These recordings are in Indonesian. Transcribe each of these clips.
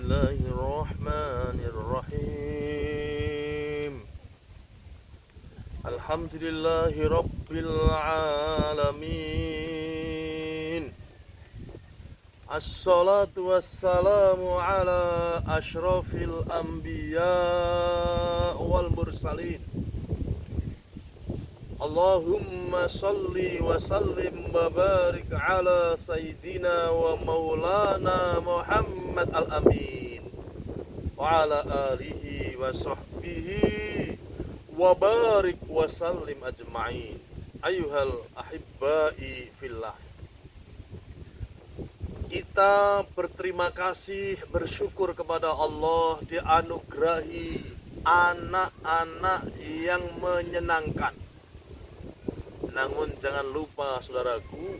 Bismillahirrahmanirrahim. Alhamdulillahi Rabbil Alamin. Assalatu wassalamu ala ashrafil anbiya wal mursalin. Allahumma salli wa sallim wa barik ala sayyidina wa maulana Muhammad al-amin wa ala alihi wa sahbihi wa barik wa sallim ajma'in. Ayuhal ahibbai fillah, kita berterima kasih, bersyukur kepada Allah dianugerahi anak-anak yang menyenangkan. Namun jangan lupa saudaraku,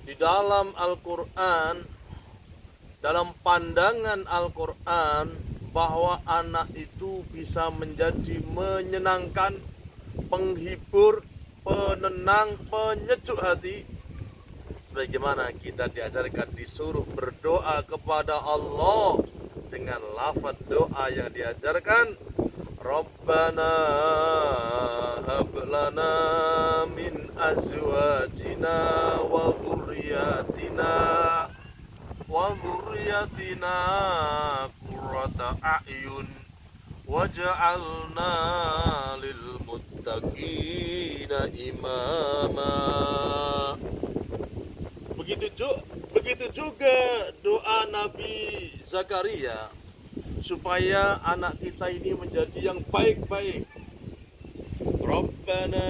di dalam Al-Quran, dalam pandangan Al-Quran, bahwa anak itu bisa menjadi menyenangkan, penghibur, penenang, penyejuk hati. Sebagaimana kita diajarkan disuruh berdoa kepada Allah dengan lafaz doa yang diajarkan, Rabbana hab lana min azwajina wa dhurriyyatina qurrata a'yun waj'alna lil muttaqina imama. Begitu juga doa Nabi Zakaria supaya anak kita ini menjadi yang baik-baik. Rabbana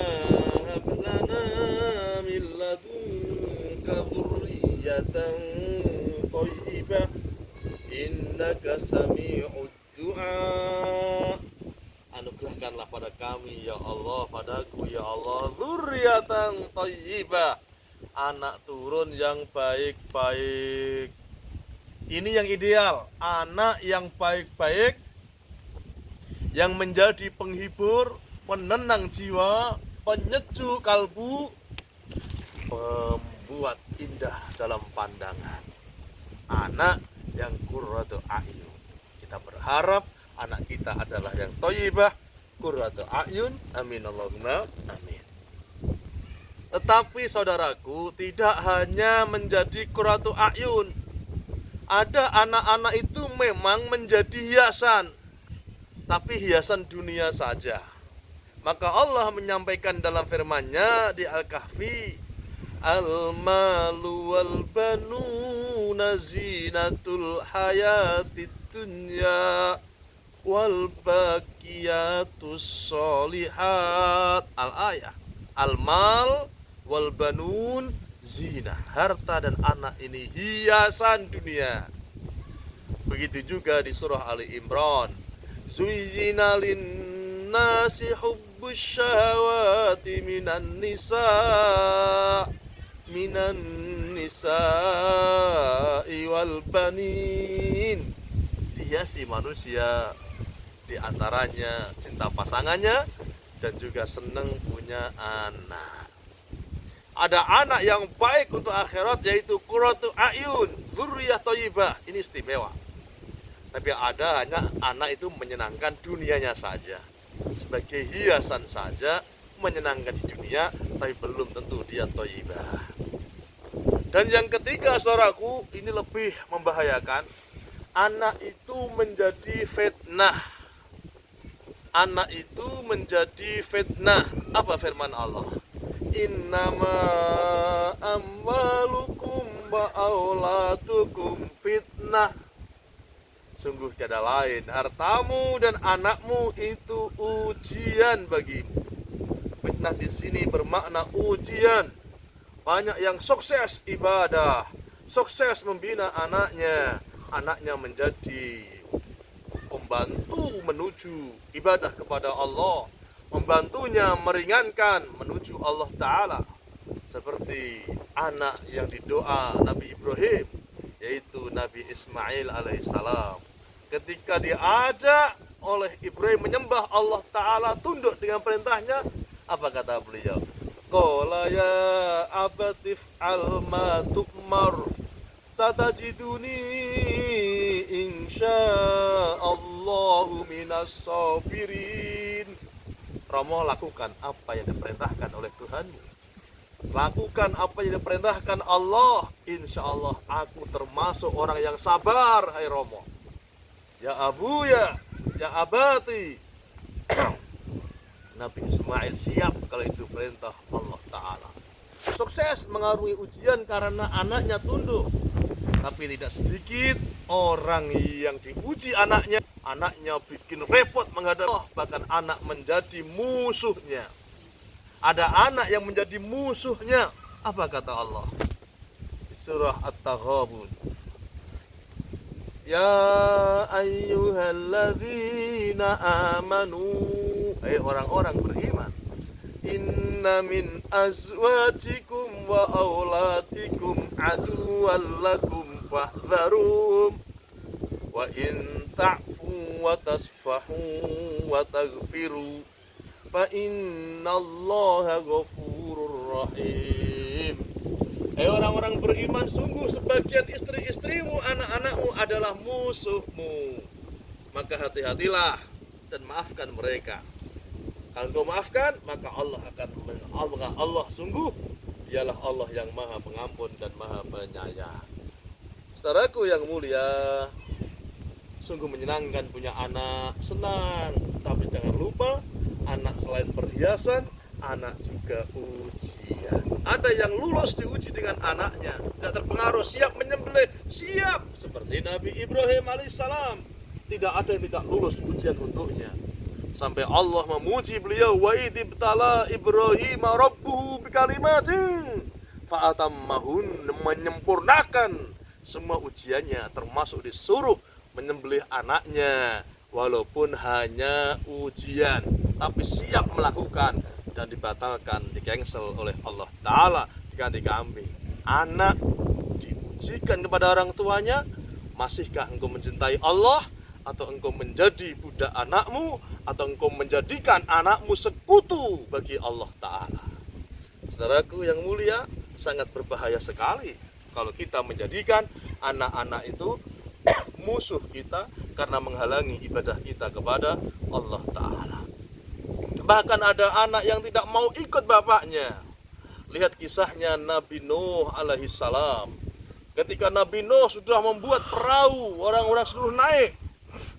hab lana min ladunka dzurriyyatan thayyibah innaka sami'ud du'a. Anugerahkanlah pada kami ya Allah, padaku ya Allah, dzurriyyatan thayyibah, anak turun yang baik-baik. Ini yang ideal, anak yang baik-baik, yang menjadi penghibur, penenang jiwa, penyejuk kalbu, membuat indah dalam pandangan. Anak yang qurratu a'yun. Kita berharap anak kita adalah yang thayyibah, qurratu a'yun. Amin Allahumma amin. Tetapi saudaraku, tidak hanya menjadi qurratu a'yun. Ada anak-anak itu memang menjadi hiasan, tapi hiasan dunia saja. Maka Allah menyampaikan dalam firman-Nya di Al-Kahfi, Al-malu wal banuna zinatul hayatid dunya wal baqiyatus sholihat. Al-ayah, al-mal wal banun zina, harta dan anak ini hiasan dunia. Begitu juga di surah Ali Imran, zuyyina linnasi hubbus syahawati minan nisa'i wal banin. Dihiasi manusia di antaranya cinta pasangannya dan juga senang punya anak. Ada anak yang baik untuk akhirat, yaitu qurratu a'yun, dzurriyyah thayyibah. Ini istimewa. Tapi ada hanya anak itu menyenangkan dunianya saja, sebagai hiasan saja, menyenangkan di dunia, tapi belum tentu dia thayyibah. Dan yang ketiga saudaraku, ini lebih membahayakan. Anak itu menjadi fitnah. Anak itu menjadi fitnah. Apa firman Allah? Innama amwalukum wa auladukum fitnah. Sungguh tiada lain, hartamu dan anakmu itu ujian bagimu. Fitnah di sini bermakna ujian. Banyak yang sukses ibadah, sukses membina anaknya, anaknya menjadi pembantu menuju ibadah kepada Allah, membantunya meringankan menuju Allah Ta'ala. Seperti anak yang didoa Nabi Ibrahim, yaitu Nabi Ismail alaihissalam. Ketika diajak oleh Ibrahim menyembah Allah Ta'ala, tunduk dengan perintahnya, apa kata beliau? Qala ya abatif al ma tukmar satajiduni insya'allahu minas sabirin. Romo, lakukan apa yang diperintahkan oleh Tuhanmu. Lakukan apa yang diperintahkan Allah. Insya Allah aku termasuk orang yang sabar. Hai Romo. Ya abuya, ya abati. Nabi Ismail siap kalau itu perintah Allah Ta'ala. Sukses mengarungi ujian karena anaknya tunduk. Tapi tidak sedikit orang yang diuji anaknya. Anaknya bikin repot menghadap Allah. Bahkan anak menjadi musuhnya. Ada anak yang menjadi musuhnya. Apa kata Allah? Surah At-Taghabun. Ya ayyuhalladzina amanu. Hai orang-orang beriman. Inna min azwajikum wa aulatikum aduwwan lakum fahdharum. Wa in ta'fu wa tasfahu wa taghfiru fa innallaha ghafurur rahim. Hai orang-orang beriman, sungguh sebagian istri-istrimu, anak-anakmu adalah musuhmu. Maka hati-hatilah dan maafkan mereka. Kalau engkau maafkan, maka Allah akan Allah sungguh dialah Allah yang Maha Pengampun dan Maha Penyayang. Saudaraku yang mulia, sungguh menyenangkan punya anak, senang. Tapi jangan lupa, anak selain perhiasan, anak juga ujian. Ada yang lulus diuji dengan anaknya, tidak terpengaruh, siap menyembelih, siap. Seperti Nabi Ibrahim alaihissalam, tidak ada yang tidak lulus ujian untuknya. Sampai Allah memuji beliau, wa idibtala Ibrahim rabbuhu bikalimatin fa'atammahun, menyempurnakan semua ujiannya, termasuk disuruh menyembelih anaknya walaupun hanya ujian, tapi siap melakukan dan dibatalkan, di-cancel oleh Allah Ta'ala, diganti kambing. Anak diujikan kepada orang tuanya, masihkah engkau mencintai Allah, atau engkau menjadi budak anakmu, atau engkau menjadikan anakmu sekutu bagi Allah Ta'ala. Saudaraku yang mulia, sangat berbahaya sekali kalau kita menjadikan anak-anak itu musuh kita karena menghalangi ibadah kita kepada Allah Ta'ala. Bahkan ada anak yang tidak mau ikut bapaknya. Lihat kisahnya Nabi Nuh alaihissalam. Ketika Nabi Nuh sudah membuat perahu, orang-orang seluruh naik,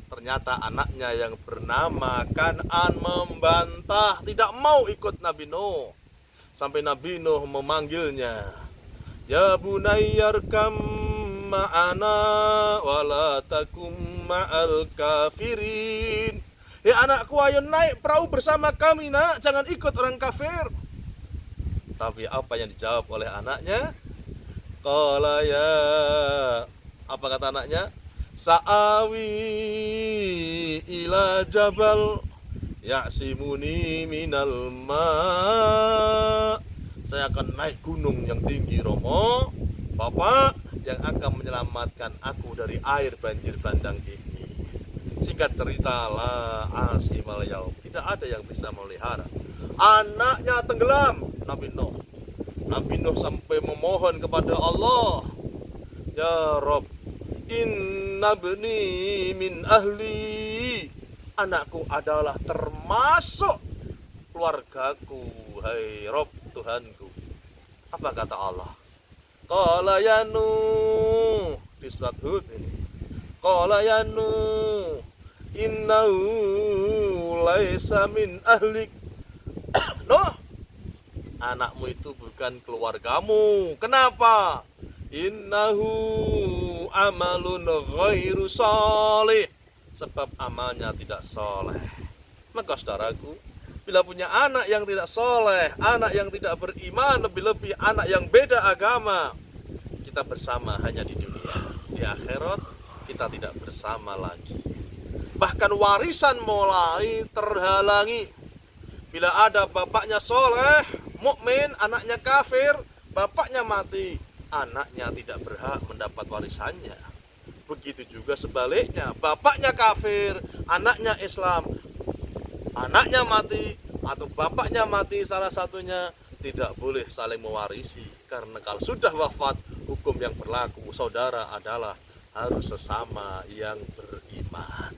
ternyata anaknya yang bernama Kan'an membantah, tidak mau ikut Nabi Nuh. Sampai Nabi Nuh memanggilnya, ya bunayyarkam ma'ana wala takum ma'al kafirin. Anakku, ayo naik perahu bersama kami nak, jangan ikut orang kafir. Tapi apa yang dijawab oleh anaknya? Qala ya, apa kata anaknya? Sa'awi ila jabal ya'simuni minal ma. Saya akan naik gunung yang tinggi, Romo, Bapak, yang akan menyelamatkan aku dari air banjir bandang ini. Singkat cerita, la asimal yaum, tidak ada yang bisa memelihara. Anaknya tenggelam, Nabi Nuh. Nabi Nuh sampai memohon kepada Allah, ya Rabb, inna bni min ahli, anakku adalah termasuk keluargaku, hai Rabb, Tuhanku. Apa kata Allah? Qala ya Nuh, di surat Hud ini, qala ya Nuh innahu laisa min ahlik. Nuh, anakmu itu bukan keluargamu. Kenapa? Innahu amalun ghairu salih, sebab amalnya tidak soleh. Maka saudaraku, bila punya anak yang tidak soleh, anak yang tidak beriman, lebih-lebih anak yang beda agama, kita bersama hanya di dunia. Di akhirat kita tidak bersama lagi. Bahkan warisan mulai terhalangi. Bila ada bapaknya soleh, mukmin, anaknya kafir, bapaknya mati, anaknya tidak berhak mendapat warisannya. Begitu juga sebaliknya, bapaknya kafir, anaknya Islam, anaknya mati atau bapaknya mati salah satunya, tidak boleh saling mewarisi. Karena kalau sudah wafat, hukum yang berlaku saudara adalah harus sesama yang beriman.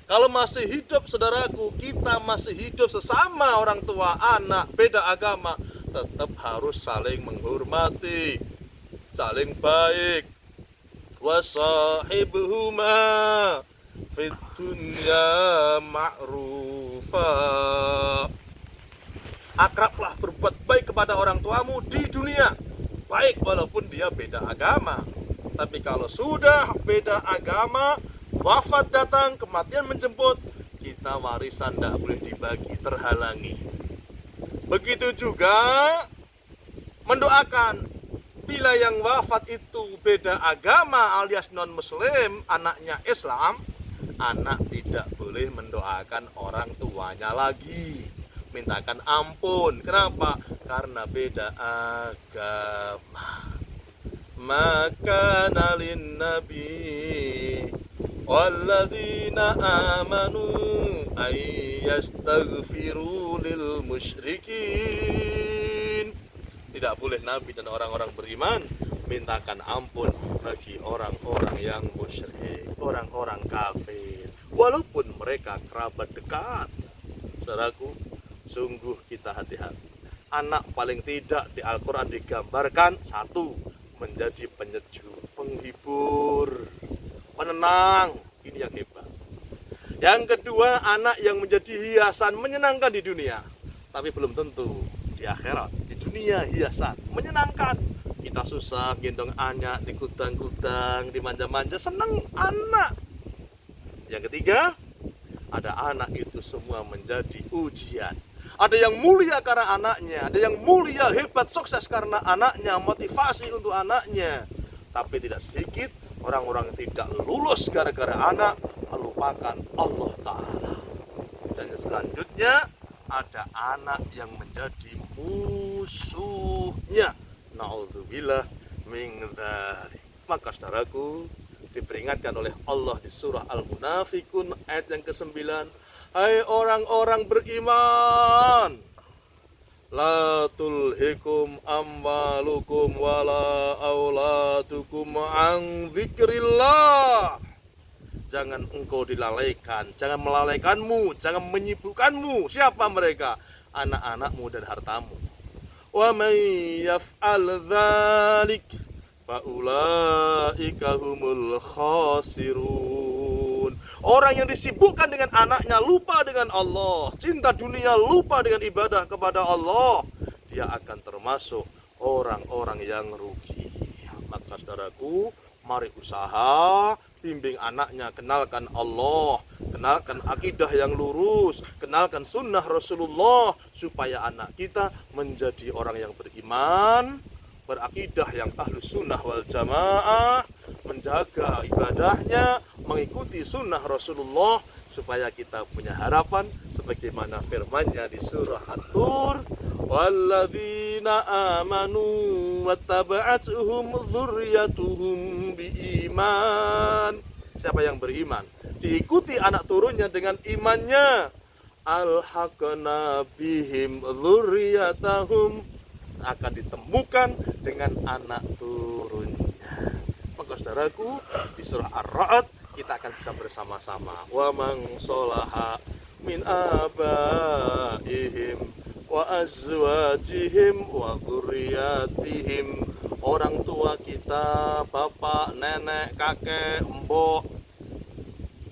Kalau masih hidup saudaraku, kita masih hidup sesama orang tua, anak, beda agama, tetap harus saling menghormati, saling baik. Wasahibhuma fid dunya ma'rufa. Akrablah, berbuat baik kepada orang tuamu di dunia, baik walaupun dia beda agama. Tapi kalau sudah beda agama, wafat datang, kematian menjemput, kita warisan tidak boleh dibagi, terhalangi. Begitu juga mendoakan, bila yang wafat itu beda agama alias non muslim, anaknya Islam, anak tidak boleh mendoakan orang tuanya lagi, mintakan ampun. Kenapa? Karena beda agama. Maka nalin nabi walladzina amanu ayyastaghfiru lil musyrikin. Tidak boleh Nabi dan orang-orang beriman mintakan ampun bagi orang-orang yang musyrik, orang-orang kafir, walaupun mereka kerabat dekat. Saudaraku, sungguh kita hati-hati. Anak paling tidak di Al-Quran digambarkan satu, menjadi penyejuk, penghibur, penenang. Ini yang hebat. Yang kedua, anak yang menjadi hiasan, menyenangkan di dunia, tapi belum tentu di akhirat. Di dunia hiasan, menyenangkan. Kita susah gendong anak, digudang-gudang, dimanja-manja, senang anak. Yang ketiga, ada anak itu semua menjadi ujian. Ada yang mulia karena anaknya, ada yang mulia, hebat, sukses karena anaknya, motivasi untuk anaknya. Tapi tidak sedikit orang-orang yang tidak lulus gara-gara anak, melupakan Allah Ta'ala. Dan selanjutnya ada anak yang menjadi musuhnya. Na'udzubillah min dzalik. Maka saudaraku, diperingatkan oleh Allah di surah Al-Munafikun ayat yang ke-9, hai orang-orang beriman, la tulhikum amwalukum wala auladukum an dzikrillah. Jangan engkau dilalaikan, jangan melalaikanmu, jangan menyibukkanmu. Siapa mereka? Anak-anakmu dan hartamu. Wa may yaf'al dzalik fa ulaika humul khasirun. Orang yang disibukkan dengan anaknya, lupa dengan Allah, cinta dunia, lupa dengan ibadah kepada Allah, dia akan termasuk orang-orang yang rugi. Maka saudaraku, mari usaha, bimbing anaknya, kenalkan Allah, kenalkan akidah yang lurus, kenalkan sunnah Rasulullah, supaya anak kita menjadi orang yang beriman, berakidah yang ahlus sunnah wal jamaah, menjaga ibadahnya, mengikuti sunnah Rasulullah, supaya kita punya harapan sebagaimana firman-Nya di surah At-Tur, walladzina amanu wattaba'atuhum dzurriyyatuhum biiman. Siapa yang beriman, diikuti anak turunnya dengan imannya, alhaqna bihim dzurriyyatahum, akan ditemukan dengan anak turunnya. Maka saudaraku, di surah Ar-Ra'd kita akan bisa bersama-sama. Wa man sholaha min abaihim wa azwajihim wa dzurriyyatihim. Orang tua kita, bapak, nenek, kakek, mbok,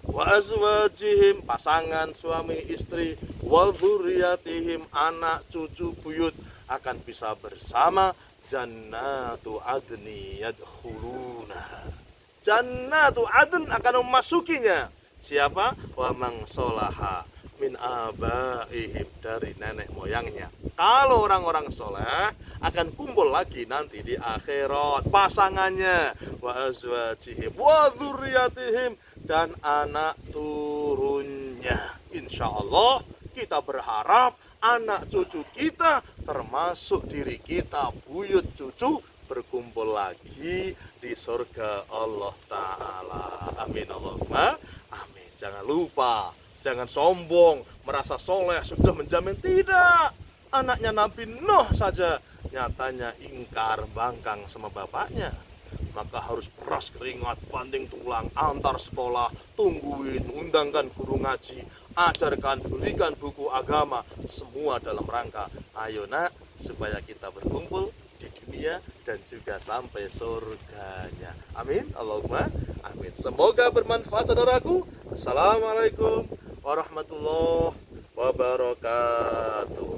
wa azwajihim, pasangan, suami, istri, wa dzurriyyatihim, anak, cucu, buyut, akan bisa bersama. Jannatu adni yadkhuluna, Jannatu adn akan memasukinya. Siapa? Wa man sholaha min abaihim, dari nenek moyangnya. Kalau orang-orang soleh akan kumpul lagi nanti di akhirat, pasangannya, wa azwajihim wa dzurriyyatihim, dan anak turunnya. Insya Allah kita berharap anak cucu kita, termasuk diri kita, buyut cucu, berkumpul lagi di surga Allah Ta'ala. Amin Allahumma amin. Jangan lupa, jangan sombong, merasa soleh, sudah menjamin. Tidak. Anaknya Nabi Nuh saja nyatanya ingkar bangkang sama bapaknya. maka harus peras keringat, banting tulang, antar sekolah, tungguin, undangkan guru ngaji, ajarkan, berikan buku agama, semua dalam rangka ayo nak, supaya kita berkumpul di dunia dan juga sampai surganya. Amin, Allahumma amin. Semoga bermanfaat saudaraku. Assalamualaikum warahmatullahi wabarakatuh.